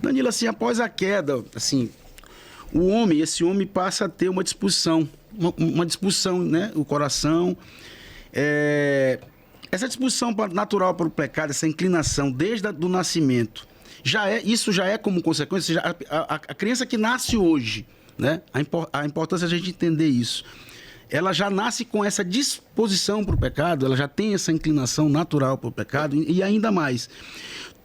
Danilo, assim, após a queda, assim, esse homem passa a ter uma disposição, né? O coração, essa disposição natural para o pecado, essa inclinação desde o nascimento, isso já é como consequência, a criança que nasce hoje, né? A importância de a gente entender isso. Ela já nasce com essa disposição para o pecado, ela já tem essa inclinação natural para o pecado, e ainda mais.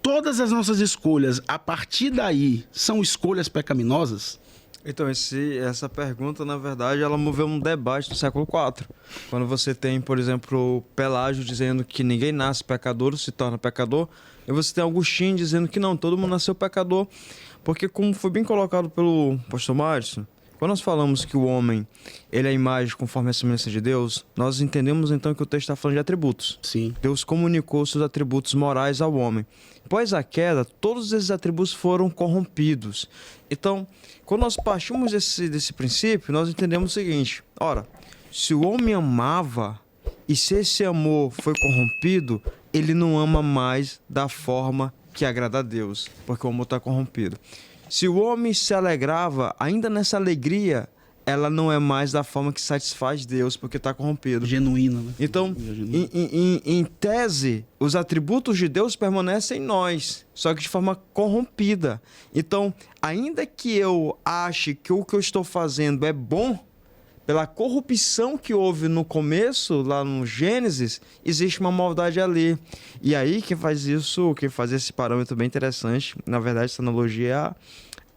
Todas as nossas escolhas, a partir daí, são escolhas pecaminosas? Então, essa pergunta, na verdade, ela moveu um debate do século IV. Quando você tem, por exemplo, o Pelágio dizendo que ninguém nasce pecador, se torna pecador, e você tem Agostinho dizendo que não, todo mundo nasceu pecador. Porque, como foi bem colocado pelo pastor Márcio, quando nós falamos que o homem ele é a imagem conforme a semelhança de Deus, nós entendemos então que o texto está falando de atributos. Sim. Deus comunicou seus atributos morais ao homem. Após a queda, todos esses atributos foram corrompidos. Então, quando nós partimos desse princípio, nós entendemos o seguinte: ora, se o homem amava e se esse amor foi corrompido, ele não ama mais da forma que agrada a Deus, porque o amor está corrompido. Se o homem se alegrava, ainda nessa alegria, ela não é mais da forma que satisfaz Deus, porque está corrompido. Genuína, né? Então, em tese, os atributos de Deus permanecem em nós, só que de forma corrompida. Então, ainda que eu ache que o que eu estou fazendo é bom, pela corrupção que houve no começo, lá no Gênesis, existe uma maldade ali. E aí, quem faz esse parâmetro bem interessante, na verdade, essa analogia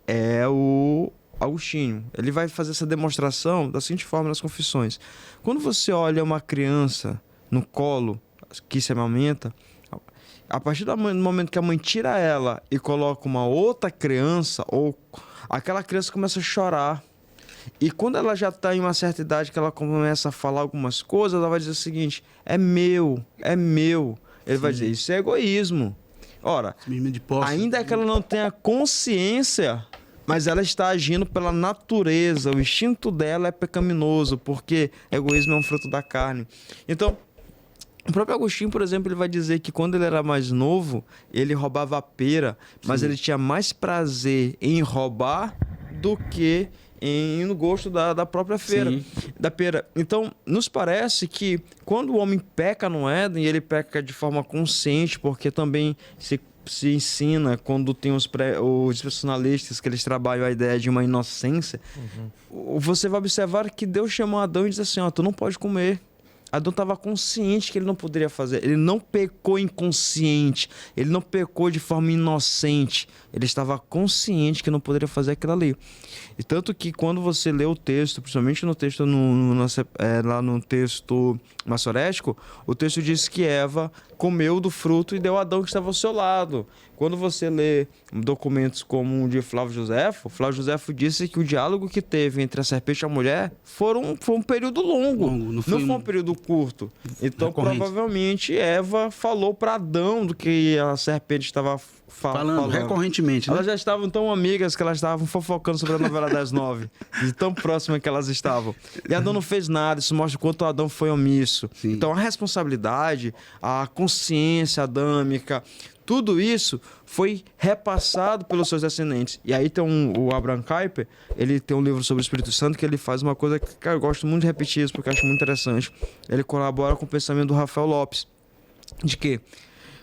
é o Agostinho. Ele vai fazer essa demonstração da seguinte forma nas Confissões. Quando você olha uma criança no colo, que se amamenta, a partir do momento que a mãe tira ela e coloca uma outra criança, ou aquela criança começa a chorar. E quando ela já está em uma certa idade, que ela começa a falar algumas coisas, ela vai dizer o seguinte: é meu, é meu. Ele vai dizer, isso é egoísmo. Ora, ainda que ela não tenha consciência, mas ela está agindo pela natureza, o instinto dela é pecaminoso, porque egoísmo é um fruto da carne. Então, o próprio Agostinho, por exemplo, ele vai dizer que quando ele era mais novo, ele roubava a pera, mas ele tinha mais prazer em roubar do que no gosto da própria da pera. Então, nos parece que quando o homem peca no Éden, e ele peca de forma consciente, porque também se ensina, quando tem os personalistas, que eles trabalham a ideia de uma inocência, você vai observar que Deus chamou Adão e diz assim: ó, tu não pode comer. Adão estava consciente que ele não poderia fazer. Ele não pecou inconsciente. Ele não pecou de forma inocente. Ele estava consciente que não poderia fazer aquilo ali. E tanto que quando você lê o texto, principalmente no texto lá no texto maçorético, o texto diz que Eva comeu do fruto e deu a Adão que estava ao seu lado. Quando você lê documentos como o de Flávio Josefo disse que o diálogo que teve entre a serpente e a mulher foi um período longo, não foi um período curto. Então, provavelmente, Eva falou para Adão do que a serpente estava falando recorrentemente, né? Elas já estavam tão amigas que elas estavam fofocando sobre a novela das 9, de tão próxima que elas estavam. E Adão não fez nada, isso mostra o quanto Adão foi omisso. Sim. Então, a responsabilidade, a consciência adâmica, tudo isso foi repassado pelos seus descendentes. E aí tem o Abraham Kuyper, ele tem um livro sobre o Espírito Santo, que ele faz uma coisa que eu gosto muito de repetir isso, porque eu acho muito interessante. Ele colabora com o pensamento do Rafael Lopes, de que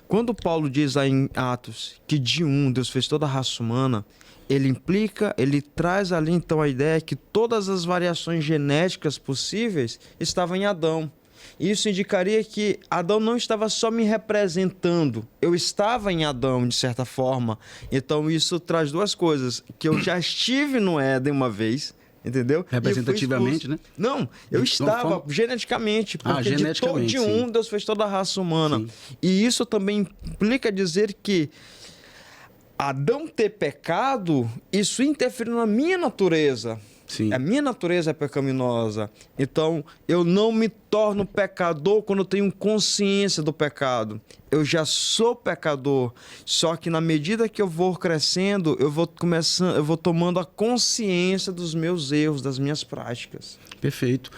quando Paulo diz lá em Atos que de Deus fez toda a raça humana, ele traz ali então a ideia que todas as variações genéticas possíveis estavam em Adão. Isso indicaria que Adão não estava só me representando, eu estava em Adão, de certa forma. Então isso traz duas coisas: que eu já estive no Éden uma vez, entendeu? Representativamente, né? Não, eu estava geneticamente, porque geneticamente, de Deus fez toda a raça humana. Sim. E isso também implica dizer que Adão ter pecado, isso interferiu na minha natureza. Sim. A minha natureza é pecaminosa. Então, eu não me torno pecador quando eu tenho consciência do pecado. Eu já sou pecador. Só que na medida que eu vou crescendo, eu vou tomando a consciência dos meus erros, das minhas práticas. Perfeito.